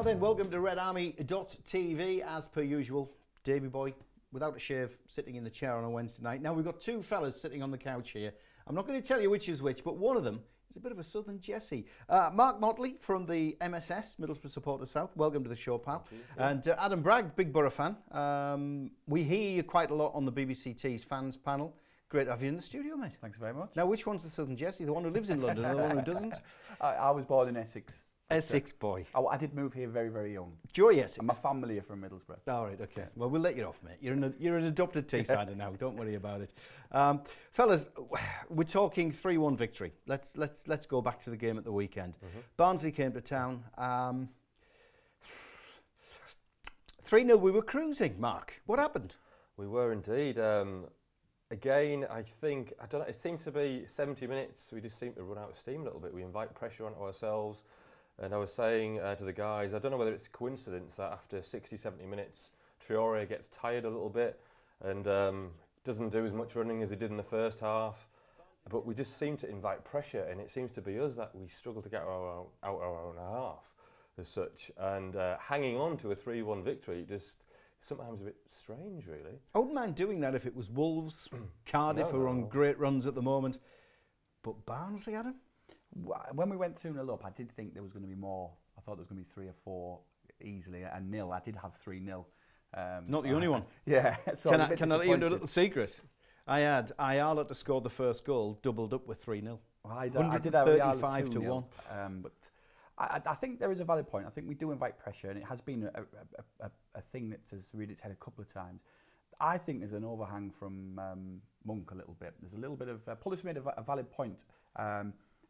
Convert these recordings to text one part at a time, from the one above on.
Now then, welcome to RedArmy.TV. As per usual, Davy boy, without a shave, sitting in the chair on a Wednesday night. Now we've got two fellas sitting on the couch here. I'm not going to tell you which is which, but one of them is a bit of a southern Jesse. Mark Motley from the MSS, Middlesbrough Supporters South. Welcome to the show, pal. And Adam Bragg, big Borough fan. We hear you quite a lot on the BBC T's fans panel. Great to have you in the studio, mate. Thanks very much. Now, which one's the southern Jesse? The one who lives in London or the one who doesn't? I was born in Essex. Essex boy. I did move here very, very young. Joy Essex. And my family are from Middlesbrough. All right, okay. Well, we'll let you off, mate. You're an adopted Teessider now. Don't worry about it, fellas. We're talking 3-1 victory. Let's go back to the game at the weekend. Barnsley came to town. 3-0. We were cruising. Mark, what happened? We were indeed. Again, I think I don't know. It seems to be 70 minutes. We just seem to run out of steam a little bit. We invite pressure onto ourselves. And I was saying to the guys, I don't know whether it's coincidence that after 60, 70 minutes, Traore gets tired a little bit and doesn't do as much running as he did in the first half. But we just seem to invite pressure, and it seems to be us that we struggle to get out our own half as such. And hanging on to a 3-1 victory just sometimes a bit strange, really. I wouldn't mind doing that if it was Wolves, Cardiff, who are on great runs at the moment. But Barnsley, Adam? When we went 2-0 up, I did think there was going to be more. I thought there was going to be 3 or 4 easily, and nil. I did have 3-0. Not the only one. Yeah. So can I let you into a little secret? I had Ayala to score the first goal, doubled up with 3-0. I did have Ayala 2-1. But I think there is a valid point. I think we do invite pressure, and it has been a thing that has reared its head a couple of times. I think there's an overhang from Monk a little bit. There's a little bit of... Pulis made a valid point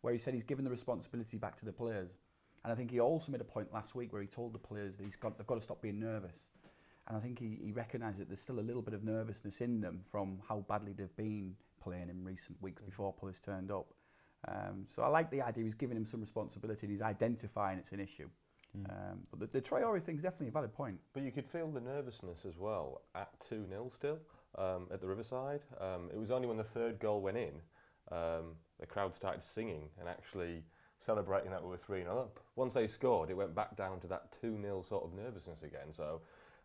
where he said he's given the responsibility back to the players. And I think he also made a point last week where he told the players that they've got to stop being nervous. And I think he recognised that there's still a little bit of nervousness in them from how badly they've been playing in recent weeks before Pulis turned up. So I like the idea. He's giving him some responsibility and he's identifying it's an issue. But the Traore thing's definitely a valid point. But you could feel the nervousness as well at 2-0 still at the Riverside. It was only when the third goal went in, the crowd started singing and actually celebrating that we were 3-0 up. Once they scored, it went back down to that 2-0 sort of nervousness again. So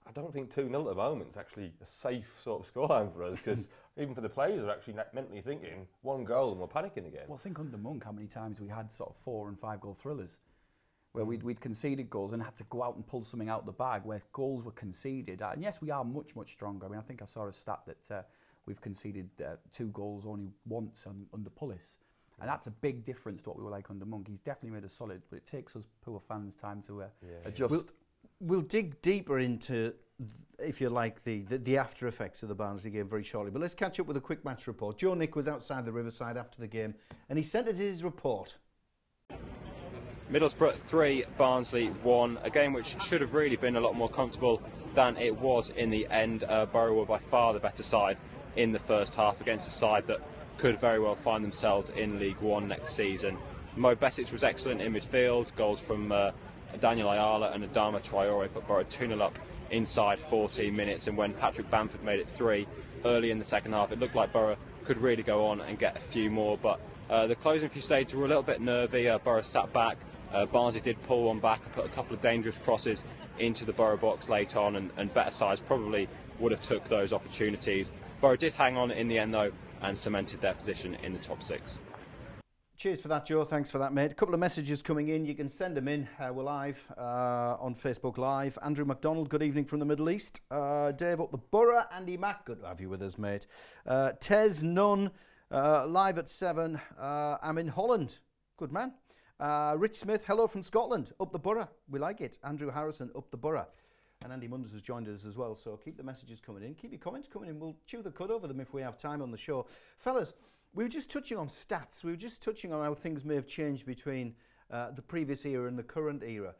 I don't think 2-0 at the moment is actually a safe sort of scoreline for us, because even for the players are actually mentally thinking 1 goal and we're panicking again. Well, think under Monk how many times we had sort of 4 and 5 goal thrillers where we'd conceded goals and had to go out and pull something out of the bag where goals were conceded. And yes, we are much, much stronger. I mean, I think I saw a stat that we've conceded 2 goals only once under Pulis. And that's a big difference to what we were like under Monk. He's definitely made us solid, but it takes us poor fans time to adjust. We'll dig deeper into, if you like, the after effects of the Barnsley game very shortly. But let's catch up with a quick match report. Joe Nick was outside the Riverside after the game, and he sent us his report. Middlesbrough 3, Barnsley 1. A game which should have really been a lot more comfortable than it was in the end. Borough were by far the better side in the first half against a side that could very well find themselves in League One next season. Mo Besic was excellent in midfield. Goals from Daniel Ayala and Adama Traore put Borough 2-0 up inside 14 minutes, and when Patrick Bamford made it 3 early in the second half, it looked like Borough could really go on and get a few more. But the closing few stages were a little bit nervy. Borough sat back. Barnsley did pull one back and put a couple of dangerous crosses into the Borough box late on, and better sides probably would have took those opportunities. Borough did hang on in the end though and cemented their position in the top 6. Cheers for that, Joe. Thanks for that, mate. A couple of messages coming in. You can send them in. We're live on Facebook Live. Andrew McDonald, good evening from the Middle East. Dave up the Borough. Andy Mack, good to have you with us, mate. Tez Nunn, live at 7. I'm in Holland. Good man. Rich Smith, hello from Scotland. Up the Borough. We like it. Andrew Harrison, up the Borough. And Andy Munders has joined us as well, so keep the messages coming in. Keep your comments coming in. We'll chew the cud over them if we have time on the show. Fellas, we were just touching on stats. We were just touching on how things may have changed between the previous era and the current era.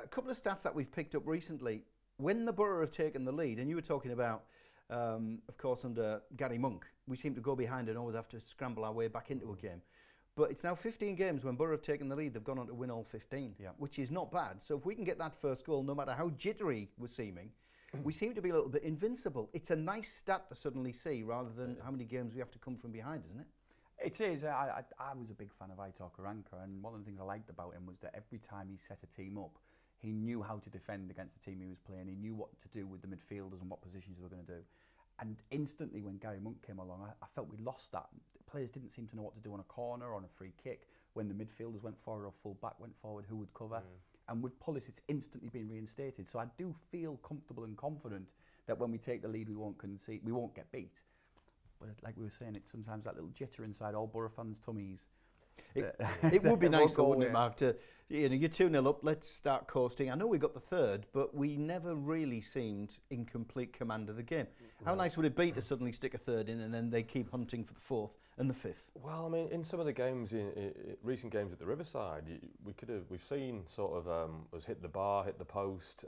A couple of stats that we've picked up recently. When the Borough have taken the lead, and you were talking about, of course, under Gary Monk, we seem to go behind and always have to scramble our way back into a game. But it's now 15 games when Borough have taken the lead. They've gone on to win all 15, which is not bad. So if we can get that first goal, no matter how jittery we're seeming, we seem to be a little bit invincible. It's a nice stat to suddenly see rather than how many games we have to come from behind, isn't it? It is. I was a big fan of Aitor Karanka, and one of the things I liked about him was that every time he set a team up, He knew how to defend against the team he was playing. He knew what to do with the midfielders and what positions they were going to do. And instantly when Gary Monk came along, I felt we lost that. The players didn't seem to know what to do on a corner, on a free kick. When the midfielders went forward or full back went forward, who would cover? And with Pulis, it's instantly been reinstated. So I do feel comfortable and confident that when we take the lead, we won't concede, we won't get beat. But like we were saying, it's sometimes that little jitter inside all Borough fans' tummies. It would be nice, though, wouldn't it, Mark? To, you know, you're 2-0 up, let's start coasting. I know we got the third, but we never really seemed in complete command of the game. How nice would it be to suddenly stick a third in and then they keep hunting for the fourth and the fifth? Well, I mean, in some of the games, in recent games at the Riverside, we've seen sort of us hit the bar, hit the post,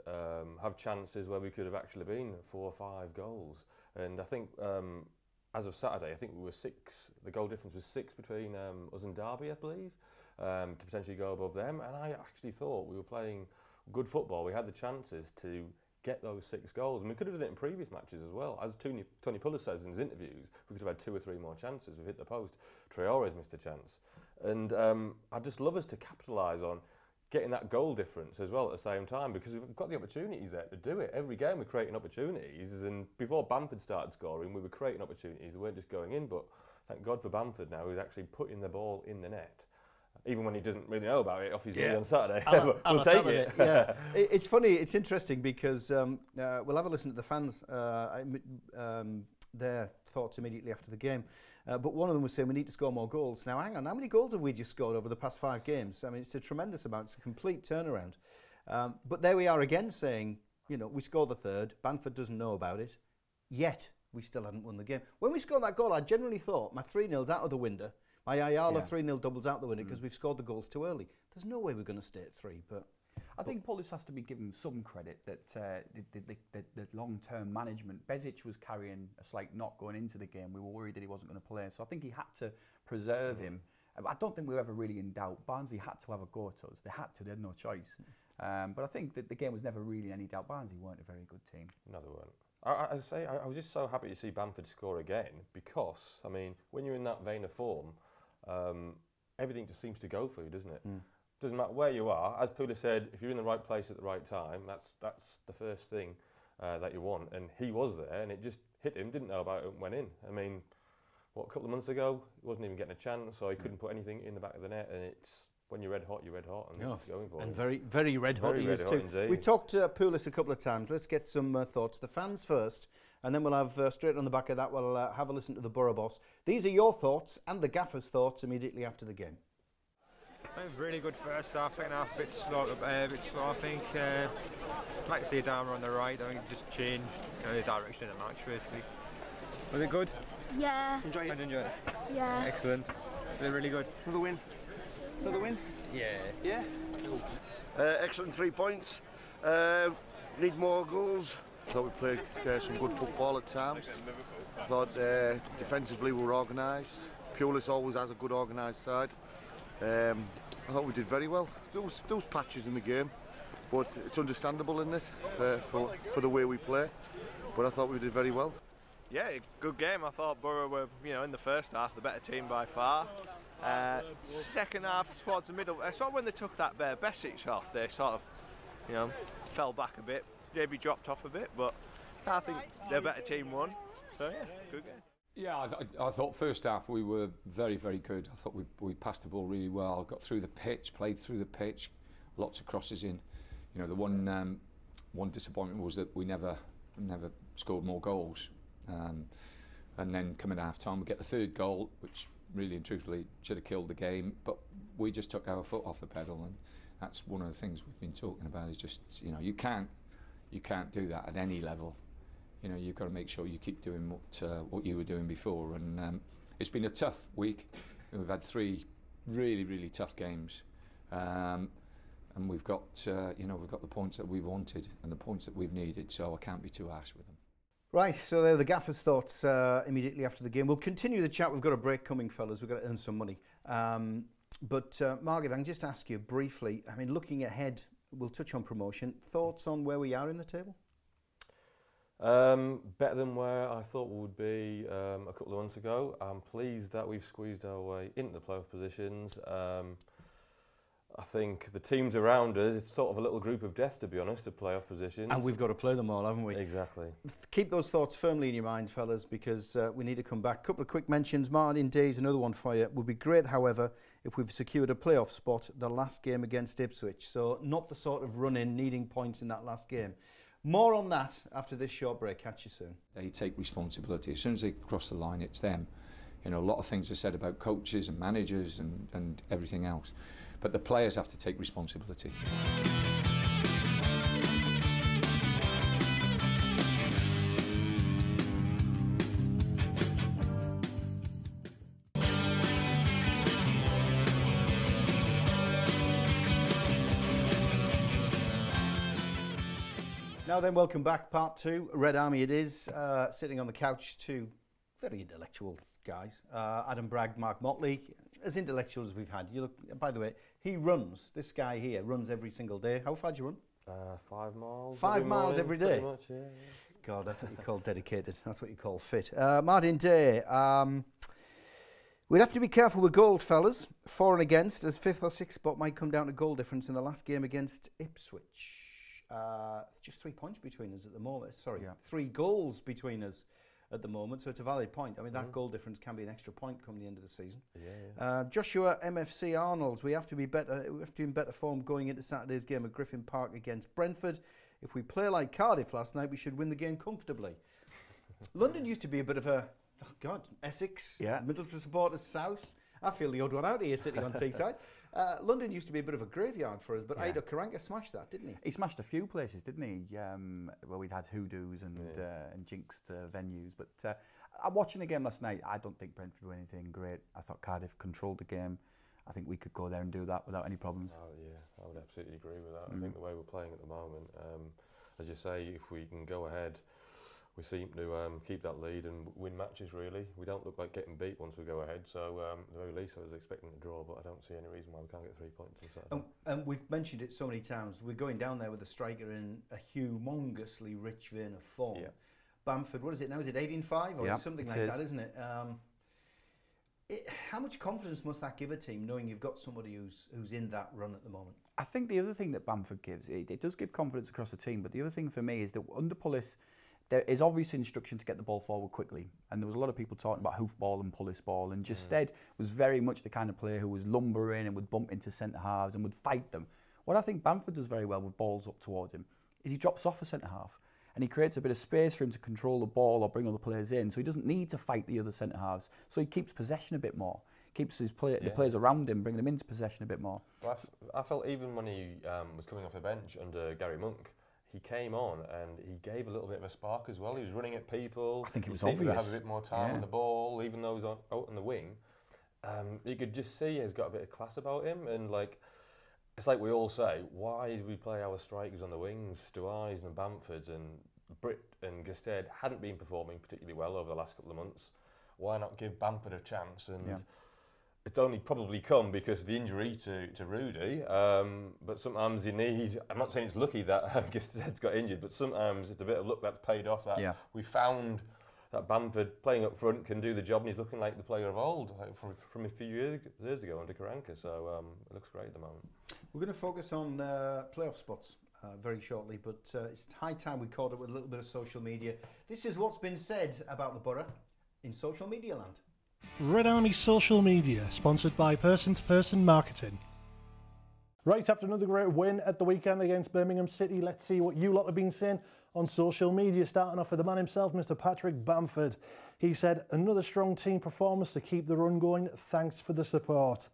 have chances where we could have actually been 4 or 5 goals. And I think as of Saturday, I think we were 6. The goal difference was 6 between us and Derby, I believe, to potentially go above them. And I actually thought we were playing good football. We had the chances to get those 6 goals, and we could have done it in previous matches as well. As Tony Pulis says in his interviews, we could have had 2 or 3 more chances. We've hit the post. Traore's missed a chance, and I'd just love us to capitalise on getting that goal difference as well at the same time, because we've got the opportunities there to do it. Every game we're creating opportunities, and before Bamford started scoring, we were creating opportunities. We weren't just going in, but thank God for Bamford now, who's actually putting the ball in the net. Even when he doesn't really know about it off his knee on Saturday. We'll take it. Yeah. It's funny, it's interesting because we'll have a listen to the fans, their thoughts immediately after the game. But one of them was saying we need to score more goals. Now, hang on, how many goals have we just scored over the past 5 games? I mean, it's a tremendous amount. It's a complete turnaround. But there we are again saying, you know, we scored the third. Bamford doesn't know about it. Yet, we still hadn't won the game. When we scored that goal, I generally thought my 3-0's out of the window. My Ayala 3-0 doubles out the window because we've scored the goals too early. There's no way we're going to stay at 3. But I think Pulis has to be given some credit that the long-term management. Bezic was carrying a slight knock going into the game. We were worried that he wasn't going to play, so I think he had to preserve him. I don't think we were ever really in doubt. Barnsley had to have a go at us. They had to. They had no choice. But I think that the game was never really any doubt. Barnsley weren't a very good team. No, they weren't. I was just so happy to see Bamford score again because, I mean, when you're in that vein of form, everything just seems to go for you, doesn't it? Doesn't matter where you are. As Pulis said, if you're in the right place at the right time, that's the first thing that you want. And he was there, and it just hit him. Didn't know about it, and went in. I mean, what, a couple of months ago, he wasn't even getting a chance, so he couldn't put anything in the back of the net. And it's when you're red hot, and it's going for him. And very, very red hot he is too. Indeed. We've talked to Pulis a couple of times. Let's get some thoughts. The fans first, and then we'll have straight on the back of that. We'll have a listen to the Borough boss. These are your thoughts and the gaffer's thoughts immediately after the game. It was really good first half, second half a bit slow, I think. I'd like to see Adama on the right. I think just change the direction of the match basically. Was it good? Yeah. Enjoy it? Enjoy it? Yeah. Excellent. Was it really good? Another win? Another win? Yeah. Yeah? Cool. Excellent 3 points. Need more goals. Thought we played some good football at times. Thought defensively we were organised. Pulis always has a good organised side. I thought we did very well. There was patches in the game, but it's understandable in this for the way we play. But I thought we did very well. Yeah, good game. I thought Borough were, in the first half, the better team by far. Second half, towards the middle, I saw when they took that Besic off, they sort of, fell back a bit. Maybe dropped off a bit, but I think their better team won. So yeah, good game. Yeah, I thought first half we were very, very good. I thought we passed the ball really well, got through the pitch, played through the pitch, lots of crosses in. The one disappointment was that we never scored more goals. And then coming at half time, we get the third goal, which really and truthfully should have killed the game. But we just took our foot off the pedal, and that's one of the things we've been talking about. Is just you can't do that at any level. You've got to make sure you keep doing what you were doing before. And it's been a tough week. We've had 3 really, really tough games, and we've got we've got the points that we've wanted and the points that we've needed. So I can't be too harsh with them. Right, so there are the gaffer's thoughts immediately after the game. We'll continue the chat. We've got a break coming, fellas. We've got to earn some money. But Mark, if I can just ask you briefly, I mean, looking ahead, we'll touch on promotion. Thoughts on where we are in the table? Better than where I thought we would be a couple of months ago. I'm pleased that we've squeezed our way into the playoff positions. I think the teams around us, it's sort of a little group of death, to be honest, to playoff positions. And we've got to play them all, haven't we? Exactly. Keep those thoughts firmly in your mind, fellas, because we need to come back. A couple of quick mentions. Martin Day's another one for you. It would be great, however, if we've secured a playoff spot the last game against Ipswich. So not the sort of run-in needing points in that last game. More on that after this short break. Catch you soon. They take responsibility. As soon as they cross the line, it's them. You know, a lot of things are said about coaches and managers and everything else. But the players have to take responsibility. Now then, welcome back. Part 2. Red Army it is. Sitting on the couch, two very intellectual guys. Adam Bragg, Mark Motley. As intellectual as we've had. You look. By the way, he runs. This guy here runs every single day. How far do you run? 5 miles. 5 miles every day. Pretty much, yeah. God, that's what you call dedicated. That's what you call fit. Martin Day. We'd have to be careful with goals, fellas. For and against, as 5th or 6th spot might come down to goal difference in the last game against Ipswich. Just 3 points between us at the moment. Sorry, 3 goals between us at the moment, so it's a valid point. I mean, that goal difference can be an extra point come the end of the season. Joshua MFC Arnolds, we have to be better. We have to be in better form going into Saturday's game at Griffin Park against Brenford. If we play like Cardiff last night, we should win the game comfortably. London used to be a bit of a, oh God, Essex, Middlesbrough supporters, South. I feel the odd one out here sitting on Teesside. London used to be a bit of a graveyard for us, but Aido Karanka smashed that, didn't he? He smashed a few places, didn't he? Where we'd had hoodoos and jinxed venues. But watching the game last night, I don't think Brentford were anything great. I thought Cardiff controlled the game. I think we could go there and do that without any problems. Oh yeah, I would absolutely agree with that. I think the way we're playing at the moment, as you say, if we can go ahead, we seem to keep that lead and win matches, really. We don't look like getting beat once we go ahead, so at the very least I was expecting a draw, but I don't see any reason why we can't get 3 points on Saturday. And we've mentioned it so many times, we're going down there with a striker in a humongously rich vein of form. Bamford, what is it now? Is it 18-5 or something like that, isn't it? How much confidence must that give a team, knowing you've got somebody who's in that run at the moment? I think the other thing that Bamford gives, it does give confidence across the team, but the other thing for me is that under Pulis, there is obvious instruction to get the ball forward quickly, and there was a lot of people talking about hoofball and Pulis ball, and Justed was very much the kind of player who was lumbering and would bump into centre halves and would fight them. What I think Bamford does very well with balls up towards him is he drops off a centre half and he creates a bit of space for him to control the ball or bring other players in, so he doesn't need to fight the other centre halves, so he keeps possession a bit more, keeps his the players around him, bringing them into possession a bit more. Well, I felt even when he was coming off the bench under Gary Monk, he came on and he gave a little bit of a spark as well. He was running at people. I think it was obvious. He seemed to have a bit more time on the ball, even though he was out on the wing. You could just see he's got a bit of class about him, and like it's like we all say, why did we play our strikers on the wings? Stuart and Bamford and Britt and Gusted hadn't been performing particularly well over the last couple of months. Why not give Bamford a chance? And it's only probably come because of the injury to Rudy, but sometimes you need, I'm not saying it's lucky that Gusted's got injured, but sometimes it's a bit of luck that's paid off, that we found that Bamford playing up front can do the job, and he's looking like the player of old, like from a few years ago under Karanka, so it looks great at the moment. We're going to focus on playoff spots very shortly, but it's high time we caught up with a little bit of social media. This is what's been said about the borough in social media land. Red Army Social Media, sponsored by Person to Person Marketing. Right, after another great win at the weekend against Birmingham City, let's see what you lot have been saying on social media, starting off with the man himself, Mr. Patrick Bamford. He said, another strong team performance to keep the run going, thanks for the support.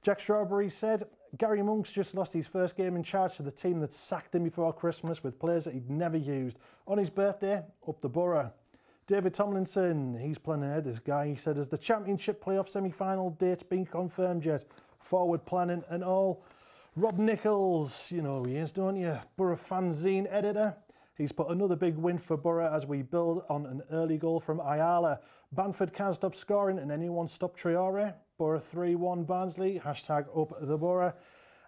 Jack Strawberry said, Gary Monk's just lost his first game in charge to the team that sacked him before Christmas with players that he'd never used. On his birthday, up the borough. David Tomlinson, he's planning ahead, this guy. He said, has the championship playoff semi-final date been confirmed yet? Forward planning and all. Rob Nichols, you know who he is, don't you? Borough fanzine editor. He's put another big win for Borough as we build on an early goal from Ayala. Bamford can't stop scoring and anyone stop Traore. Borough 3-1 Barnsley, hashtag up the Borough.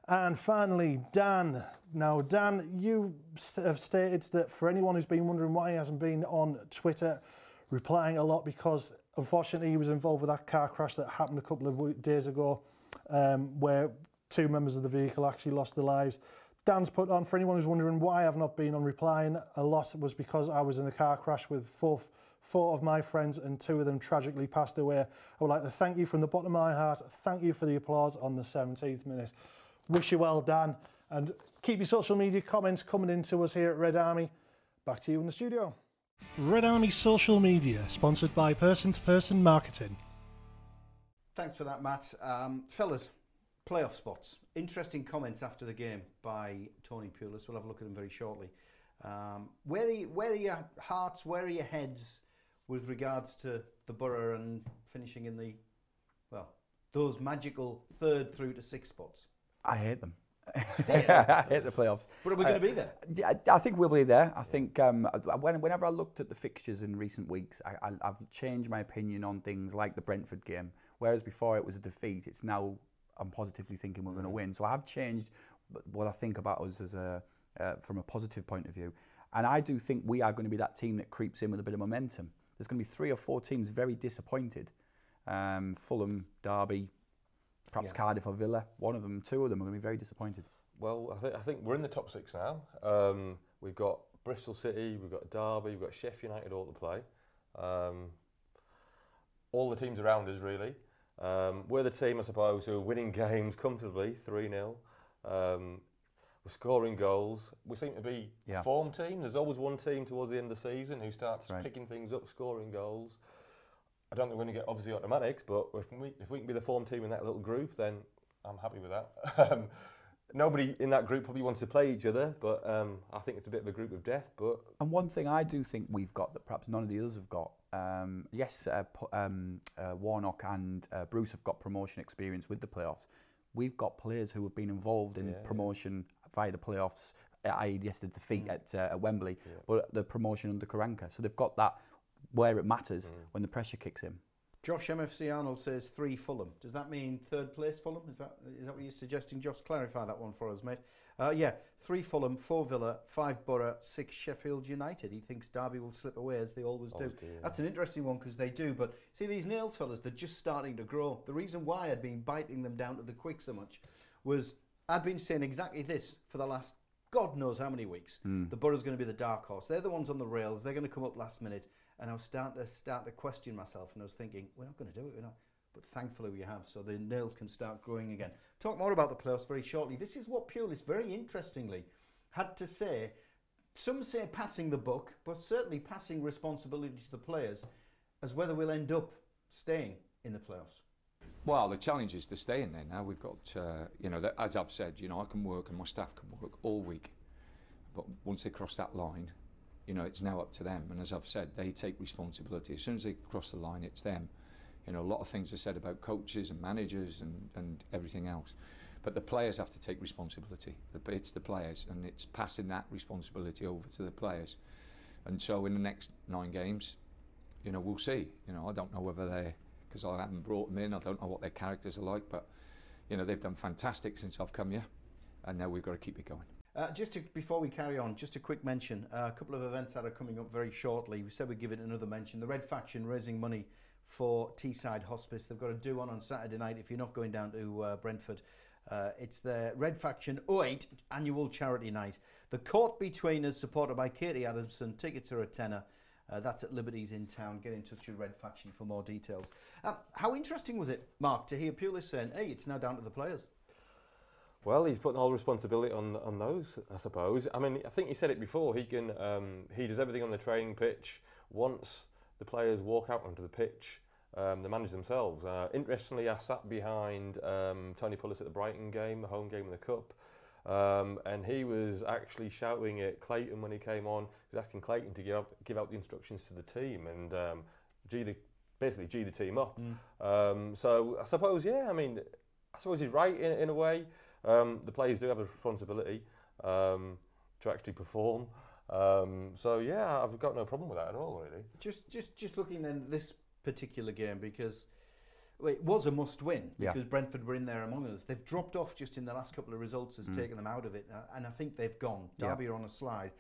And finally, Dan. Now, Dan, you have stated that for anyone who's been wondering why he hasn't been on Twitter replying a lot, because unfortunately he was involved with that car crash that happened a couple of days ago, where 2 members of the vehicle actually lost their lives. Dan's put on, for anyone who's wondering why I've not been on replying a lot, was because I was in a car crash with four of my friends and 2 of them tragically passed away. I would like to thank you from the bottom of my heart. Thank you for the applause on the 17th minute. Wish you well, Dan. And keep your social media comments coming into us here at Red Army. Back to you in the studio. Red Army Social Media, sponsored by Person to Person Marketing. Thanks for that, Matt. Fellas, playoff spots. Interesting comments after the game by Tony Pulis. We'll have a look at them very shortly. Where are your hearts, where are your heads with regards to the Borough and finishing in the, well, those magical 3rd through to 6th spots? I hate them. I hate the playoffs. But are we going to be there? I think we'll be there. I think whenever I looked at the fixtures in recent weeks, I've changed my opinion on things like the Brentford game. Whereas before it was a defeat, it's now I'm positively thinking we're going to win. So I have changed what I think about us as from a positive point of view. And I do think we are going to be that team that creeps in with a bit of momentum. There's going to be 3 or 4 teams very disappointed. Fulham, Derby, perhaps Cardiff or Villa. 2 of them are going to be very disappointed. Well, I think we're in the top 6 now. We've got Bristol City, we've got Derby, we've got Sheffield United all to play. All the teams around us, really. We're the team, I suppose, who are winning games comfortably, 3-0. We're scoring goals. We seem to be a form team. There's always one team towards the end of the season who starts picking things up, scoring goals. I don't think we're going to get obviously automatics, but if we can be the form team in that little group, then I'm happy with that. Nobody in that group probably wants to play each other, but I think it's a bit of a group of death. And one thing I do think we've got that perhaps none of the others have got, Warnock and Bruce have got promotion experience with the playoffs. We've got players who have been involved in promotion via the playoffs, i.e. yesterday's defeat at Wembley, but the promotion under Karanka. So they've got that where it matters when the pressure kicks in. Josh MFC Arnold says 3 Fulham. Does that mean 3rd place Fulham? Is that what you're suggesting? Josh, clarify that one for us, mate. 3 Fulham, 4 Villa, 5 Borough, 6 Sheffield United. He thinks Derby will slip away as they always do. That's an interesting one because they do. But see, these nails, fellas, they're just starting to grow. The reason why I'd been biting them down to the quick so much was I'd been saying exactly this for the last God knows how many weeks. The Borough's going to be the dark horse. They're the ones on the rails. They're going to come up last minute. And I was starting to question myself, and I was thinking, we're not going to do it, we're not. But thankfully we have, so the nails can start growing again. Talk more about the playoffs very shortly. This is what Pulis very interestingly had to say. Some say passing the buck, but certainly passing responsibility to the players as whether we'll end up staying in the playoffs. Well, the challenge is to stay in there now. We've got, as I've said, I can work and my staff can work all week. But once they cross that line, it's now up to them. And as I've said, they take responsibility. As soon as they cross the line, it's them. A lot of things are said about coaches and managers and everything else. But the players have to take responsibility. It's the players, and it's passing that responsibility over to the players. And so in the next 9 games, we'll see. I don't know whether they're, because I haven't brought them in, I don't know what their characters are like, but, they've done fantastic since I've come here. And now we've got to keep it going. Before we carry on, just a quick mention. A couple of events that are coming up very shortly. We said we'd give it another mention. The Red Faction raising money for Teesside Hospice. They've got a do on Saturday night if you're not going down to Brentford. It's the Red Faction 08 annual charity night. The Court Between Us, supported by Katie Adamson. Tickets are a tenner. That's at Liberties in Town. Get in touch with Red Faction for more details. How interesting was it, Mark, to hear Pulis saying, hey, it's now down to the players? Well, he's putting all the responsibility on those, I suppose. I mean, I think he said it before. He does everything on the training pitch. Once the players walk out onto the pitch, they manage themselves. Interestingly, I sat behind Tony Pulis at the Brighton game, the home game of the Cup, and he was actually shouting at Clayton when he came on. He was asking Clayton to give out the instructions to the team and basically G the team up. So I suppose, I suppose he's right in a way. The players do have a responsibility to actually perform. I've got no problem with that at all, really. Just looking then at this particular game, because it was a must-win, because Brentford were in there among us. They've dropped off just in the last couple of results, has taken them out of it, and I think they've gone. Derby are on a slide.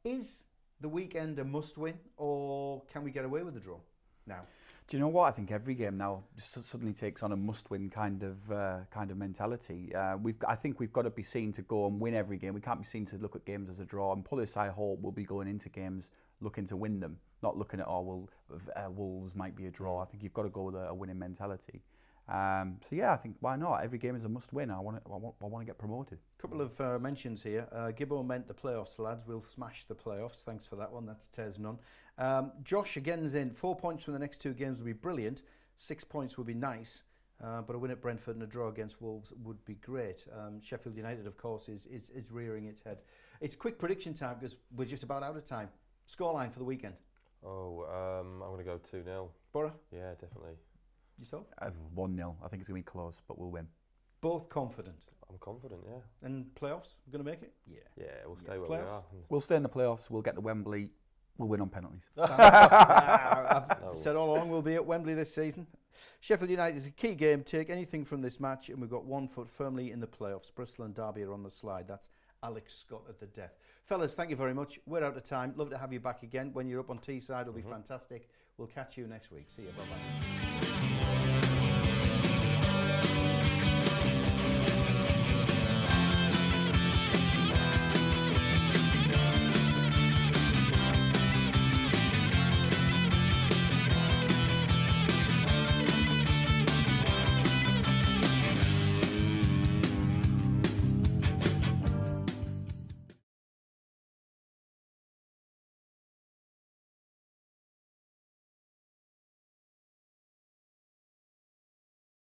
Is the weekend a must-win, or can we get away with the draw now? Do you know what? I think every game now suddenly takes on a must-win kind of mentality. I think we've got to be seen to go and win every game. We can't be seen to look at games as a draw. And Pulis, I hope, will be going into games looking to win them, not looking at, Wolves might be a draw. I think you've got to go with a winning mentality. So yeah, I think why not? Every game is a must-win. I want to get promoted. A couple of mentions here. Gibbo meant the playoffs, lads. We'll smash the playoffs. Thanks for that one. That's tears none. Josh again's in. 4 points from the next 2 games would be brilliant. 6 points would be nice. But a win at Brenford and a draw against Wolves would be great. Sheffield United, of course, is rearing its head. It's quick prediction time because we're just about out of time. Scoreline for the weekend. I'm going to go 2-0. Borough? Yeah, definitely. Yourself? 1-0. I think it's going to be close, but we'll win. Both confident? I'm confident, yeah. And playoffs? We're going to make it? Yeah. Yeah, we'll stay where we are. We'll stay in the playoffs. We'll get to Wembley. We'll win on penalties. I've said all along we'll be at Wembley this season. Sheffield United is a key game. Take anything from this match and we've got 1 foot firmly in the playoffs. Bristol and Derby are on the slide. That's Alex Scott at the death. Fellas, thank you very much. We're out of time. Love to have you back again. When you're up on Teesside, it'll be fantastic. We'll catch you next week. See you. Bye-bye.